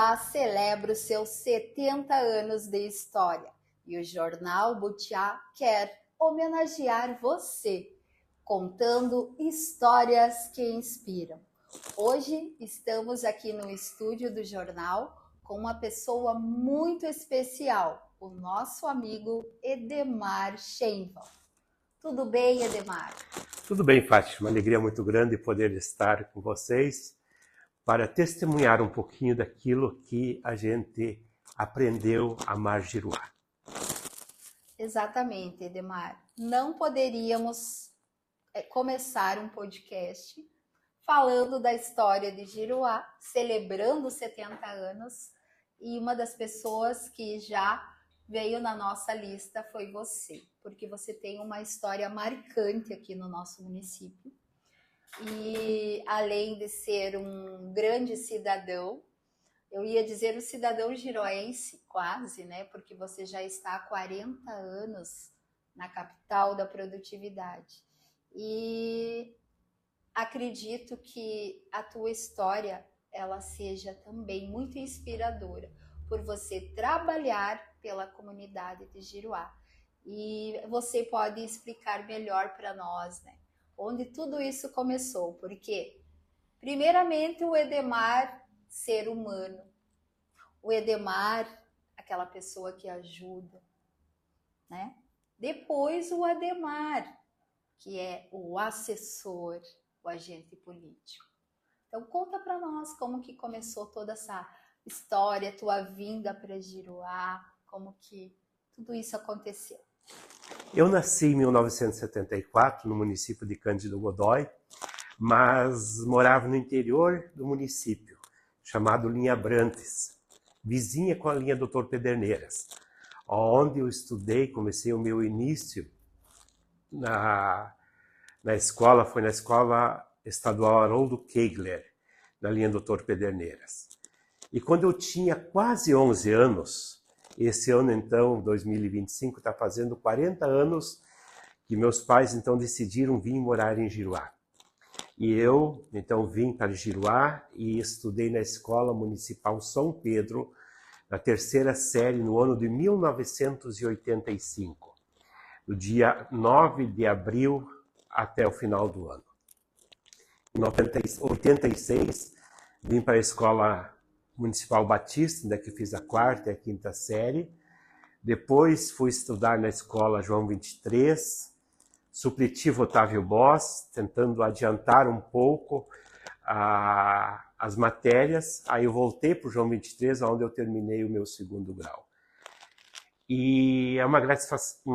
Giruá celebra os seus 70 anos de história e o Jornal Butiá quer homenagear você, contando histórias que inspiram. Hoje estamos aqui no estúdio do jornal com uma pessoa muito especial, o nosso amigo Edemar Schenval. Tudo bem, Edemar? Tudo bem, Fátima. Uma alegria muito grande poder estar com vocês para testemunhar um pouquinho daquilo que a gente aprendeu a amar Giruá. Exatamente, Edemar. Não poderíamos começar um podcast falando da história de Giruá, celebrando os 70 anos, e uma das pessoas que já veio na nossa lista foi você, porque você tem uma história marcante aqui no nosso município. E além de ser um grande cidadão, eu ia dizer o cidadão giroense quase, né? Porque você já está há 40 anos na capital da produtividade. E acredito que a tua história ela seja também muito inspiradora por você trabalhar pela comunidade de Giruá. E você pode explicar melhor para nós, né? Onde tudo isso começou, porque primeiramente o Edemar, ser humano, o Edemar, aquela pessoa que ajuda, né? Depois o Ademar, que é o assessor, o agente político. Então conta para nós como que começou toda essa história, tua vinda para Giruá, como que tudo isso aconteceu. Eu nasci em 1974 no município de Cândido Godói, mas morava no interior do município, chamado Linha Abrantes, vizinha com a linha Doutor Pederneiras, onde eu estudei, comecei o meu início na escola, foi na Escola Estadual Haroldo Kegler, na linha Doutor Pederneiras. E quando eu tinha quase 11 anos, esse ano então, 2025, está fazendo 40 anos que meus pais então decidiram vir morar em Giruá. E eu então vim para Giruá e estudei na Escola Municipal São Pedro, na terceira série, no ano de 1985, do dia 9 de abril até o final do ano. Em 86, vim para a Escola Municipal Batista, onde que fiz a quarta e a quinta série. Depois fui estudar na Escola João 23, supletivo Otávio Boss, tentando adiantar um pouco as matérias. Aí eu voltei para o João 23, onde eu terminei o meu segundo grau. E é uma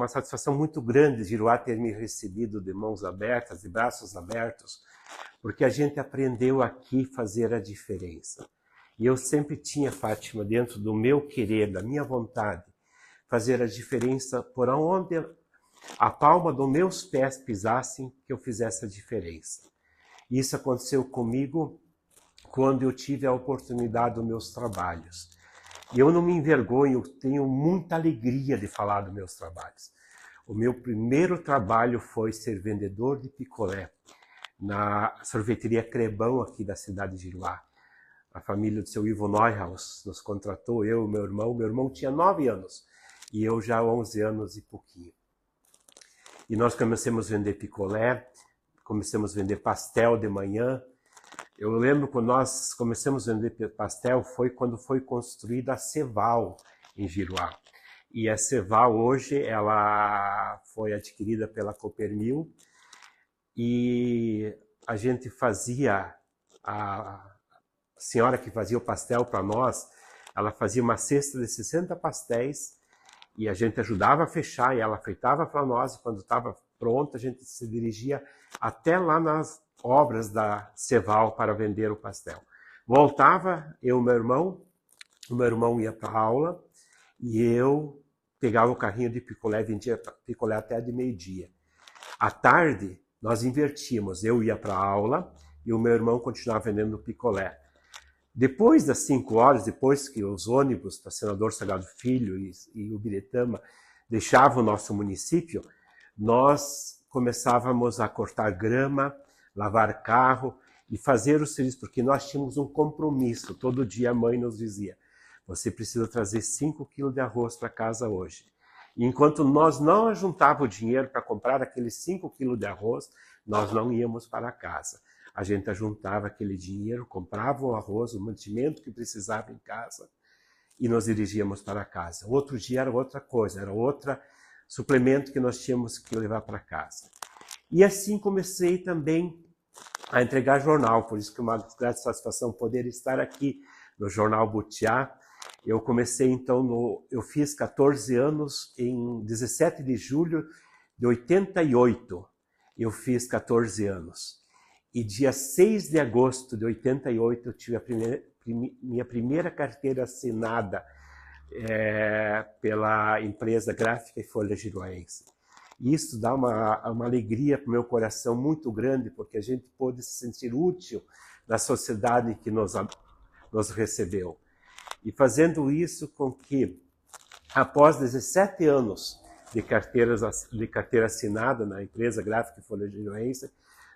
satisfação muito grande Giruá ter me recebido de mãos abertas, de braços abertos, porque a gente aprendeu aqui fazer a diferença. E eu sempre tinha, Fátima, dentro do meu querer, da minha vontade, fazer a diferença por onde a palma dos meus pés pisassem, que eu fizesse a diferença. E isso aconteceu comigo quando eu tive a oportunidade dos meus trabalhos. E eu não me envergonho, eu tenho muita alegria de falar dos meus trabalhos. O meu primeiro trabalho foi ser vendedor de picolé na sorveteria Crebão aqui da cidade de Giruá. A família do seu Ivo Neuhaus nos contratou, eu e meu irmão. Meu irmão tinha 9 anos e eu já 11 anos e pouquinho. E nós começamos a vender picolé, começamos a vender pastel de manhã. Eu lembro quando nós começamos a vender pastel foi quando foi construída a Ceval em Giruá. E a Ceval hoje ela foi adquirida pela Copermil e a gente fazia, a senhora que fazia o pastel para nós, ela fazia uma cesta de 60 pastéis e a gente ajudava a fechar e ela feitava para nós. E quando estava pronto, a gente se dirigia até lá nas obras da Ceval para vender o pastel. Voltava, eu e o meu irmão ia para a aula e eu pegava o carrinho de picolé, vendia picolé até de meio-dia. À tarde, nós invertíamos, eu ia para a aula e o meu irmão continuava vendendo picolé. Depois das 5 horas, depois que os ônibus da Senador Salgado Filho e Ubiretama deixavam o nosso município, nós começávamos a cortar grama, lavar carro e fazer o serviço, porque nós tínhamos um compromisso. Todo dia a mãe nos dizia, você precisa trazer 5 quilos de arroz para casa hoje. E enquanto nós não ajuntávamos o dinheiro para comprar aqueles 5 quilos de arroz, nós não íamos para casa. A gente ajuntava aquele dinheiro, comprava o arroz, o mantimento que precisava em casa e nos dirigíamos para casa. Outro dia era outra coisa, era outro suplemento que nós tínhamos que levar para casa. E assim comecei também a entregar jornal, por isso que é uma grande satisfação poder estar aqui no Jornal Butiá. Eu comecei então, eu fiz 14 anos em 17 de julho de 88, eu fiz 14 anos. E dia 6 de agosto de 88 eu tive minha primeira carteira assinada pela empresa Gráfica e Folha Giruaense. E isso dá uma alegria para o meu coração muito grande, porque a gente pôde se sentir útil na sociedade que nos recebeu. E fazendo isso com que, após 17 anos de carteira assinada na empresa Gráfica e Folha Giruaense,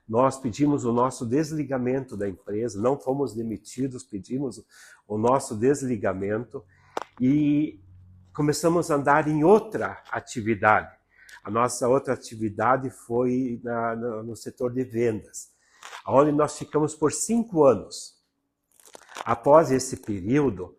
nós pedimos o nosso desligamento da empresa, não fomos demitidos, pedimos o nosso desligamento e começamos a andar em outra atividade. A nossa outra atividade foi no setor de vendas, onde nós ficamos por 5 anos. Após esse período,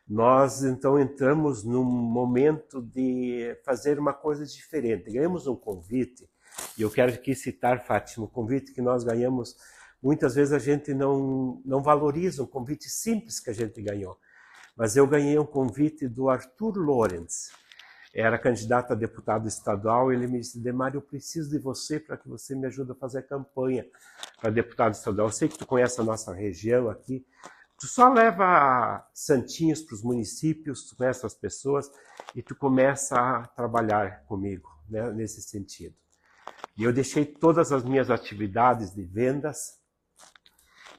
nós então entramos num momento de fazer uma coisa diferente. Ganhamos um convite, e eu quero aqui citar, Fátima, um convite que nós ganhamos. Muitas vezes a gente não valoriza um convite simples que a gente ganhou. Mas eu ganhei um convite do Arthur Lawrence. Era candidato a deputado estadual, ele me disse: Demar, eu preciso de você para que você me ajude a fazer campanha para deputado estadual. Eu sei que tu conhece a nossa região aqui, tu só leva santinhos para os municípios, tu conhece as pessoas e tu começa a trabalhar comigo, né, nesse sentido. E eu deixei todas as minhas atividades de vendas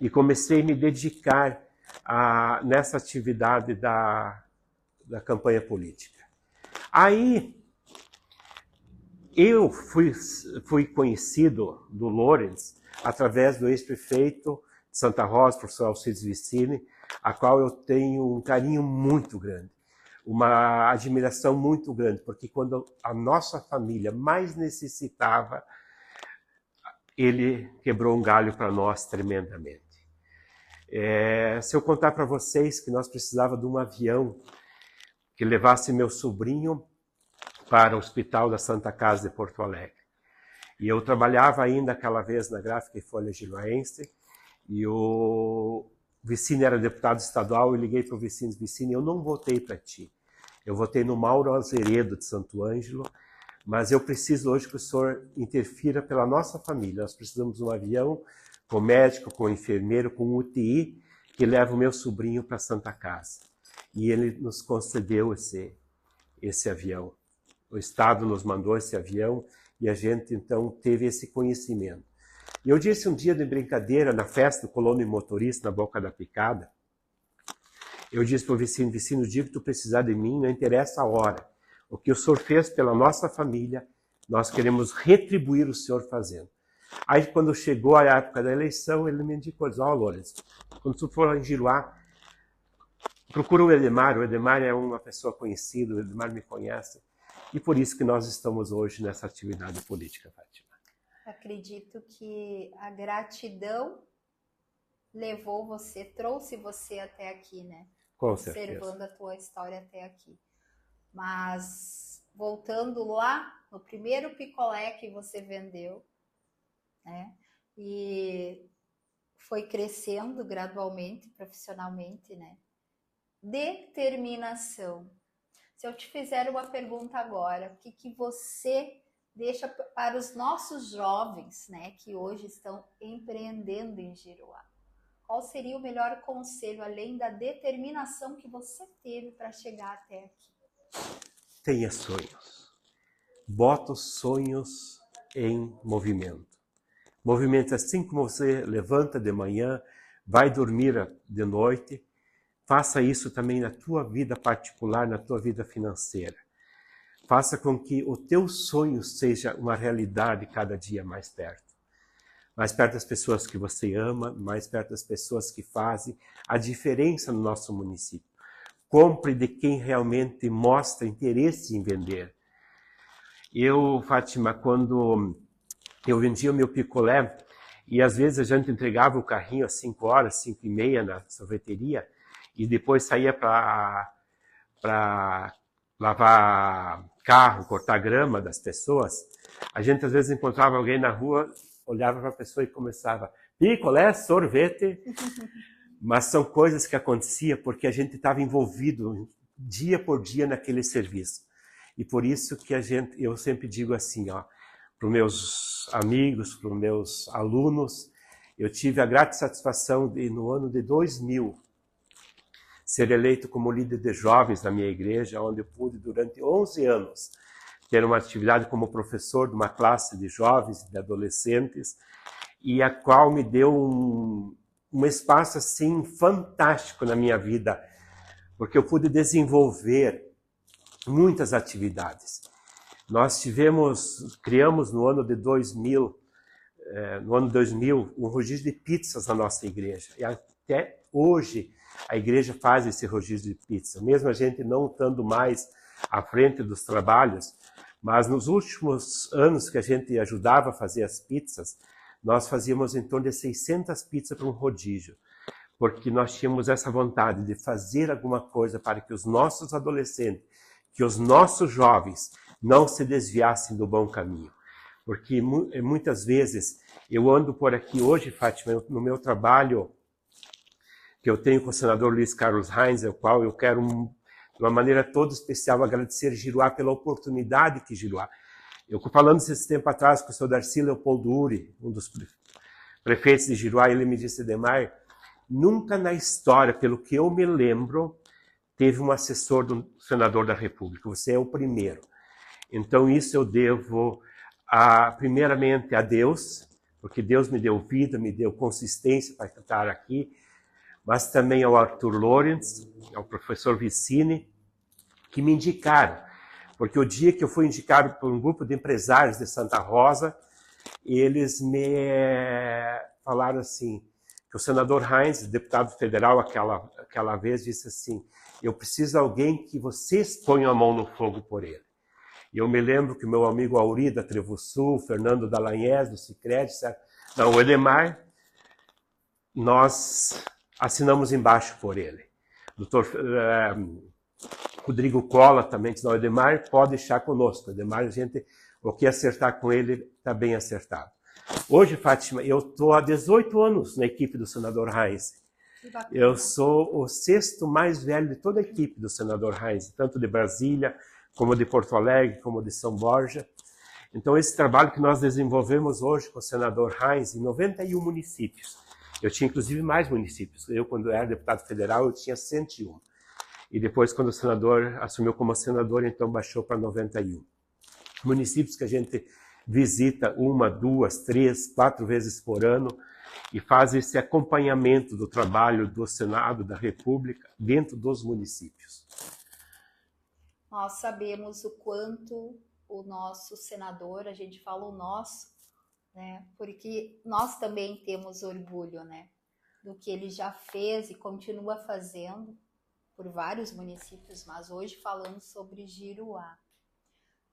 e comecei a me dedicar nessa atividade da campanha política. Aí, eu fui conhecido do Lawrence através do ex-prefeito de Santa Rosa, professor Alcides Vicini, a qual eu tenho um carinho muito grande, uma admiração muito grande, porque quando a nossa família mais necessitava, ele quebrou um galho para nós tremendamente. Se eu contar para vocês que nós precisávamos de um avião que levasse meu sobrinho para o Hospital da Santa Casa de Porto Alegre. E eu trabalhava ainda aquela vez na Gráfica e Folha Giruaense, e o Vicini era deputado estadual, eu liguei para o Vicini: Vicini, eu não votei para ti, eu votei no Mauro Azeredo de Santo Ângelo, mas eu preciso hoje que o senhor interfira pela nossa família. Nós precisamos de um avião com médico, com enfermeiro, com UTI, que leva o meu sobrinho para a Santa Casa. E ele nos concedeu esse avião. O Estado nos mandou esse avião e a gente, então, teve esse conhecimento. E eu disse um dia de brincadeira, na festa do colono e motorista, na Boca da Picada, eu disse para o Vicini: Vicini, o dia que tu precisar de mim, não interessa a hora. O que o senhor fez pela nossa família, nós queremos retribuir o senhor fazendo. Aí, quando chegou a época da eleição, ele me indicou: Lawrence, quando tu for em Giruá, procura o Edemar é uma pessoa conhecida, o Edemar me conhece, e por isso que nós estamos hoje nessa atividade política, Fátima. Acredito que a gratidão levou você, trouxe você até aqui, né? Com observando certeza. a tua história até aqui. Mas, voltando lá, no primeiro picolé que você vendeu, né? E foi crescendo gradualmente, profissionalmente, né? Determinação. Se eu te fizer uma pergunta agora, o que você deixa para os nossos jovens, né, que hoje estão empreendendo em Giruá? Qual seria o melhor conselho, além da determinação que você teve para chegar até aqui? Tenha sonhos. Bota os sonhos em movimento. Movimento assim como você levanta de manhã, vai dormir de noite. Faça isso também na tua vida particular, na tua vida financeira. Faça com que o teu sonho seja uma realidade cada dia mais perto. Mais perto das pessoas que você ama, mais perto das pessoas que fazem a diferença no nosso município. compre de quem realmente mostra interesse em vender. Eu, Fátima, quando eu vendia o meu picolé, e às vezes a gente entregava o carrinho às 5 horas, 5 e meia na sorveteria, e depois saía para lavar carro, cortar grama das pessoas, a gente às vezes encontrava alguém na rua, olhava para a pessoa e começava, picolé, sorvete. Mas são coisas que aconteciam porque a gente estava envolvido dia por dia naquele serviço. E por isso que eu sempre digo assim, ó, para os meus amigos, para os meus alunos, eu tive a grata satisfação de, no ano de 2000, ser eleito como líder de jovens na minha igreja, onde eu pude, durante 11 anos, ter uma atividade como professor de uma classe de jovens e de adolescentes, e a qual me deu um espaço assim fantástico na minha vida, porque eu pude desenvolver muitas atividades. Nós criamos no ano de 2000, um rodízio de pizzas na nossa igreja. E até hoje a igreja faz esse rodízio de pizza, mesmo a gente não estando mais à frente dos trabalhos, mas nos últimos anos que a gente ajudava a fazer as pizzas, nós fazíamos em torno de 600 pizzas para um rodízio, porque nós tínhamos essa vontade de fazer alguma coisa para que os nossos adolescentes, que os nossos jovens não se desviassem do bom caminho. Porque muitas vezes eu ando por aqui hoje, Fátima, no meu trabalho que eu tenho com o senador Luiz Carlos Reins, ao qual eu quero, de uma maneira toda especial, agradecer Giruá pela oportunidade que Giruá. Eu falando esse tempo atrás com o senhor Darcy Leopoldo Uri, um dos prefeitos de Giruá, ele me disse, Demar, nunca na história, pelo que eu me lembro, teve um assessor do senador da República. Você é o primeiro. Então isso eu devo, primeiramente, a Deus, porque Deus me deu vida, me deu consistência para estar aqui, mas também ao Arthur Lorenz, ao professor Vicini, que me indicaram. Porque o dia que eu fui indicado por um grupo de empresários de Santa Rosa, eles me falaram assim, que o senador Reins, deputado federal aquela vez, disse assim, eu preciso de alguém que vocês ponham a mão no fogo por ele. E eu me lembro que o meu amigo Auri da Trevosul, Fernando Dallagnese, do Sicredi, o Edemar, nós assinamos embaixo por ele. Doutor Rodrigo Cola também disse, não, Edemar pode deixar conosco. Edemar, o que acertar com ele está bem acertado. Hoje, Fátima, eu estou há 18 anos na equipe do senador Reins. Eu sou o 6º mais velho de toda a equipe do senador Reins, tanto de Brasília, como de Porto Alegre, como de São Borja. Então, esse trabalho que nós desenvolvemos hoje com o senador Reins em 91 municípios. Eu tinha, inclusive, mais municípios. Eu, quando era deputado federal, eu tinha 101. E depois, quando o senador assumiu como senador, então baixou para 91. Municípios que a gente visita 1, 2, 3, 4 vezes por ano e faz esse acompanhamento do trabalho do Senado, da República, dentro dos municípios. Nós sabemos o quanto o nosso senador, a gente fala o nosso, né? Porque nós também temos orgulho, né? Do que ele já fez e continua fazendo por vários municípios, mas hoje falando sobre Giruá.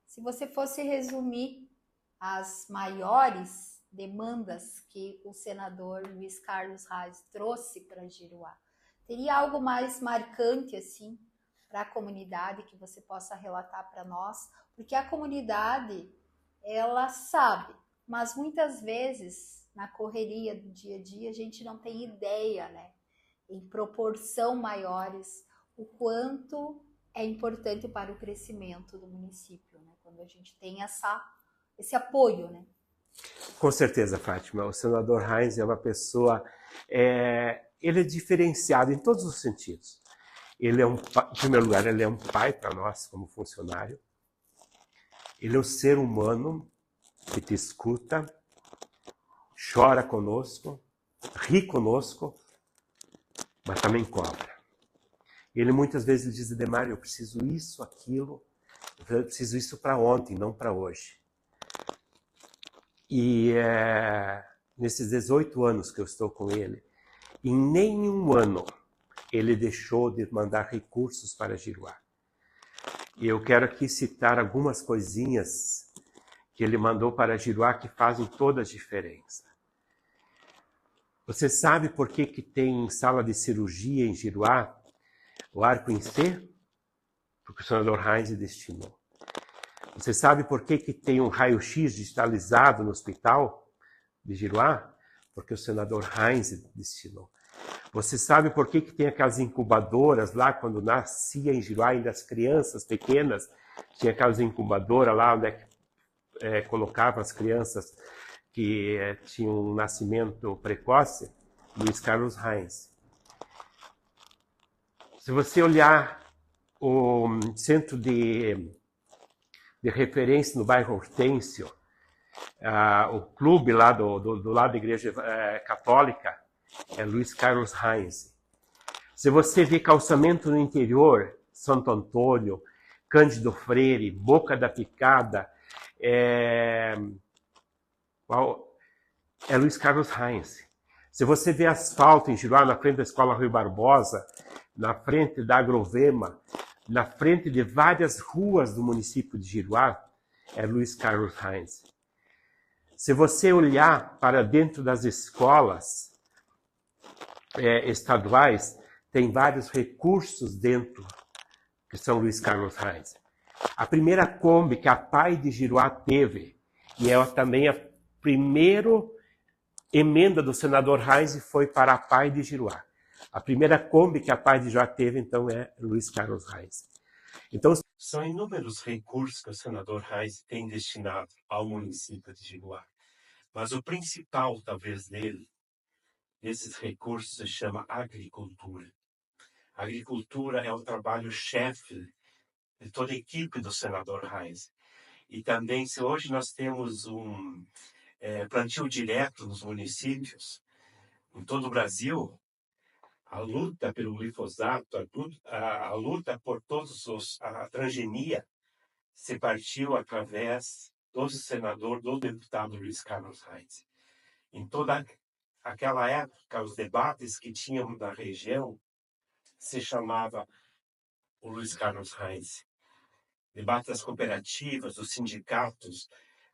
Se você fosse resumir as maiores demandas que o senador Luiz Carlos Reis trouxe para Giruá, teria algo mais marcante assim para a comunidade que você possa relatar para nós? Porque a comunidade, ela sabe, mas muitas vezes na correria do dia a dia a gente não tem ideia, né, em proporção maiores, o quanto é importante para o crescimento do município, né? Quando a gente tem esse apoio, né? Com certeza, Fátima. O senador Reins é uma pessoa, ele é diferenciado em todos os sentidos. Ele em primeiro lugar, ele é um pai para nós como funcionário. Ele é um ser humano que te escuta, chora conosco, ri conosco, mas também cobra. Ele muitas vezes diz, Demar, eu preciso isso, aquilo, eu preciso isso para ontem, não para hoje. E nesses 18 anos que eu estou com ele, em nenhum ano ele deixou de mandar recursos para Giruá. E eu quero aqui citar algumas coisinhas que ele mandou para Giruá que fazem toda a diferença. Você sabe por que tem sala de cirurgia em Giruá, o arco em C? Porque o senador Heinz destinou. Você sabe por que tem um raio-x digitalizado no hospital de Giruá? Porque o senador Heinz destinou. Você sabe por que tem aquelas incubadoras lá, quando nascia em Giruá, ainda as crianças pequenas, tinha aquelas incubadoras lá onde colocava as crianças que tinham um nascimento precoce? Luiz Carlos Heinz. Se você olhar o centro de referência no bairro Hortêncio, o clube lá do lado da igreja católica, é Luiz Carlos Heinz. Se você vê calçamento no interior, Santo Antônio, Cândido Freire, Boca da Picada, é Luiz Carlos Heinz. Se você vê asfalto em Giruá, na frente da Escola Rui Barbosa, na frente da Agrovema, na frente de várias ruas do município de Giruá, é Luiz Carlos Heinz. Se você olhar para dentro das escolas estaduais, tem vários recursos dentro que são Luiz Carlos Heinz. A primeira Kombi que a PAI de Giruá teve, e é também a primeira emenda do senador Heinz, foi para a PAI de Giruá. A primeira Kombi que a PAI de Giruá teve, então, é Luiz Carlos Heinz. Então, são inúmeros recursos que o senador Heinz tem destinado ao município de Giruá. Mas o principal, talvez, desses recursos se chama agricultura. A agricultura é o trabalho-chefe de toda a equipe do senador Heinz. E também, se hoje nós temos um plantio direto nos municípios, em todo o Brasil, a luta pelo glifosato, a luta por a transgenia, se partiu através do senador, do deputado Luiz Carlos Heinz. Em toda aquela época, os debates que tínhamos na região se chamava o Luiz Carlos Heinz. Debates das cooperativas, dos sindicatos,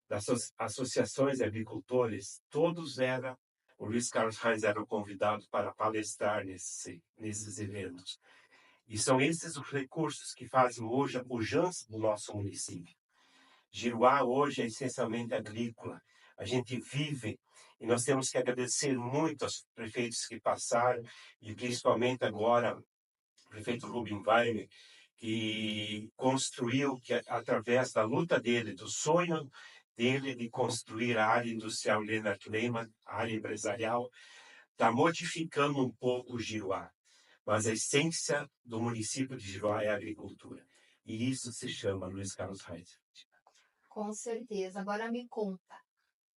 das associações de agricultores, todos eram, o Luiz Carlos Heinz era o convidado para palestrar nesses eventos. E são esses os recursos que fazem hoje a pujança do nosso município. Giruá hoje é essencialmente agrícola. A gente vive, e nós temos que agradecer muito aos prefeitos que passaram, e principalmente agora o prefeito Rubem Weiner, que construiu, que através da luta dele, do sonho dele de construir a área industrial Leonard Lehmann, a área empresarial, está modificando um pouco o Giruá. Mas a essência do município de Giruá é a agricultura. E isso se chama Luiz Carlos Heinz. Com certeza. Agora me conta,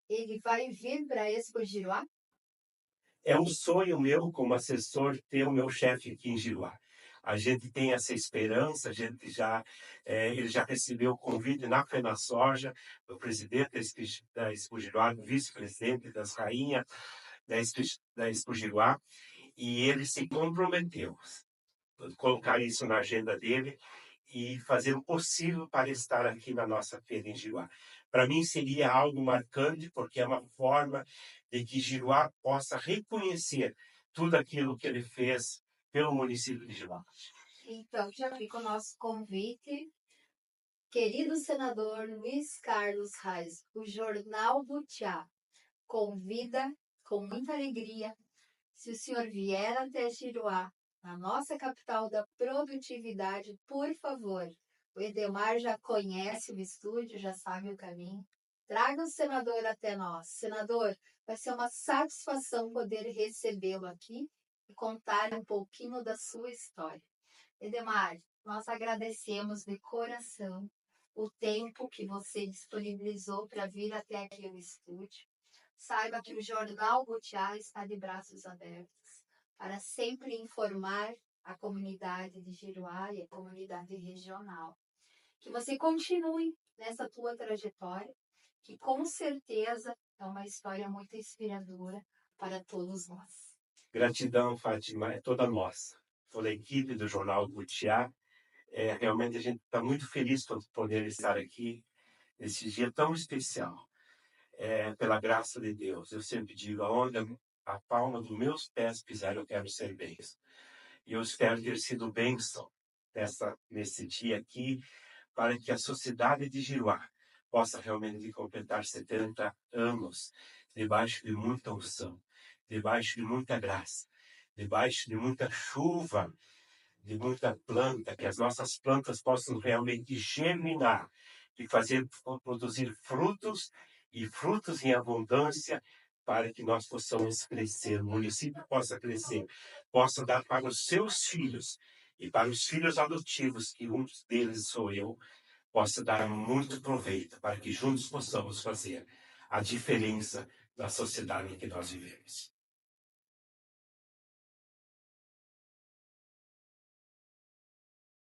ele vai vir para Expo Giruá? É um sonho meu, como assessor, ter o meu chefe aqui em Giruá. A gente tem essa esperança, ele já recebeu o convite na FenaSoja, do presidente da Expo Giruá, do vice-presidente das rainhas da Expo Giruá, e ele se comprometeu a colocar isso na agenda dele e fazer o possível para estar aqui na nossa feira em Giruá. Para mim seria algo marcante, porque é uma forma de que Giruá possa reconhecer tudo aquilo que ele fez pelo município de Giruá. Então, já fica o nosso convite. Querido senador Luiz Carlos Reis, o Jornal Butiá convida com muita alegria, se o senhor vier até Giruá, na nossa capital da produtividade, por favor. O Edemar já conhece o estúdio, já sabe o caminho. Traga o senador até nós. Senador, vai ser uma satisfação poder recebê-lo aqui e contar um pouquinho da sua história. Edemar, nós agradecemos de coração o tempo que você disponibilizou para vir até aqui ao estúdio. Saiba que o Jornal Butiá está de braços abertos para sempre informar a comunidade de Giruá e a comunidade regional. Que você continue nessa tua trajetória, que com certeza é uma história muito inspiradora para todos nós. Gratidão, Fátima, é toda nossa. toda a equipe do Jornal Butiá. Realmente a gente está muito feliz por poder estar aqui nesse dia tão especial. Pela graça de Deus, eu sempre digo, aonde a palma dos meus pés pisar, eu quero ser bênção. E eu espero ter sido bênção nesse dia aqui, para que a sociedade de Giruá possa realmente completar 70 anos, debaixo de muita unção, debaixo de muita graça, debaixo de muita chuva, de muita planta, que as nossas plantas possam realmente germinar e produzir frutos, e frutos em abundância, para que nós possamos crescer, o município possa crescer, possa dar para os seus filhos e para os filhos adotivos, que um deles sou eu, possa dar muito proveito, para que juntos possamos fazer a diferença na sociedade em que nós vivemos.